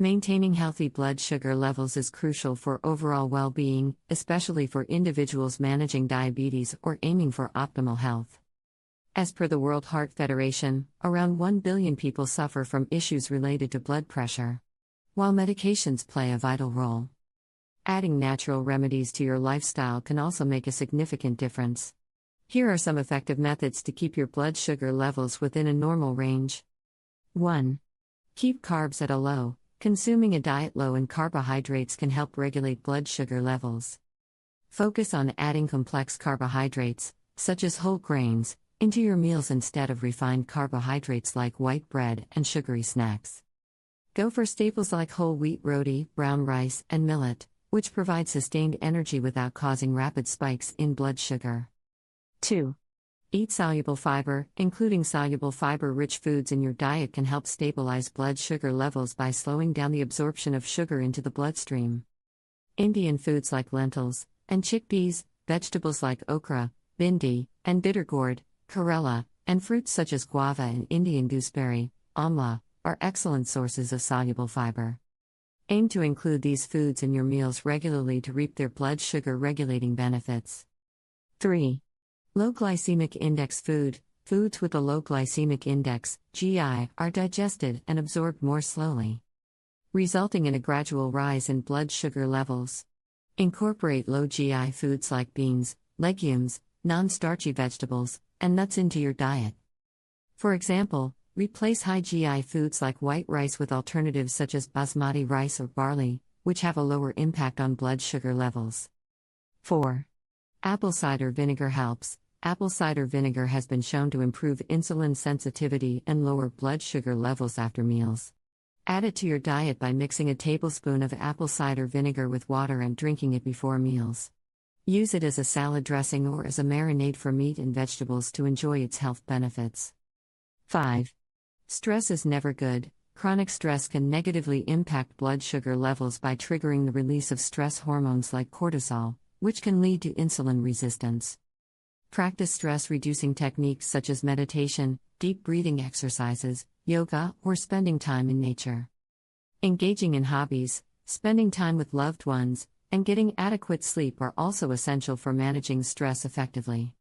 Maintaining healthy blood sugar levels is crucial for overall well-being, especially for individuals managing diabetes or aiming for optimal health. As per the World Heart Federation, around 1 billion people suffer from issues related to blood pressure. While medications play a vital role, adding natural remedies to your lifestyle can also make a significant difference. Here are some effective methods to keep your blood sugar levels within a normal range. 1. Keep carbs at a low. Consuming a diet low in carbohydrates can help regulate blood sugar levels. Focus on adding complex carbohydrates, such as whole grains, into your meals instead of refined carbohydrates like white bread and sugary snacks. Go for staples like whole wheat roti, brown rice, and millet, which provide sustained energy without causing rapid spikes in blood sugar. 2. Eat soluble fiber. Including soluble fiber-rich foods in your diet can help stabilize blood sugar levels by slowing down the absorption of sugar into the bloodstream. Indian foods like lentils and chickpeas, vegetables like okra, bhindi, and bitter gourd, Karela, and fruits such as guava and Indian gooseberry, amla, are excellent sources of soluble fiber. Aim to include these foods in your meals regularly to reap their blood sugar regulating benefits. 3. Low glycemic index food. Foods with a low glycemic index, GI, are digested and absorbed more slowly, resulting in a gradual rise in blood sugar levels. Incorporate low GI foods like beans, legumes, non-starchy vegetables, and nuts into your diet. For example, replace high GI foods like white rice with alternatives such as basmati rice or barley, which have a lower impact on blood sugar levels. 4. Apple cider vinegar helps. Apple cider vinegar has been shown to improve insulin sensitivity and lower blood sugar levels after meals. Add it to your diet by mixing a tablespoon of apple cider vinegar with water and drinking it before meals. Use it as a salad dressing or as a marinade for meat and vegetables to enjoy its health benefits. 5. Stress is never good. Chronic stress can negatively impact blood sugar levels by triggering the release of stress hormones like cortisol, which can lead to insulin resistance. Practice stress-reducing techniques such as meditation, deep breathing exercises, yoga, or spending time in nature. Engaging in hobbies, spending time with loved ones, and getting adequate sleep are also essential for managing stress effectively.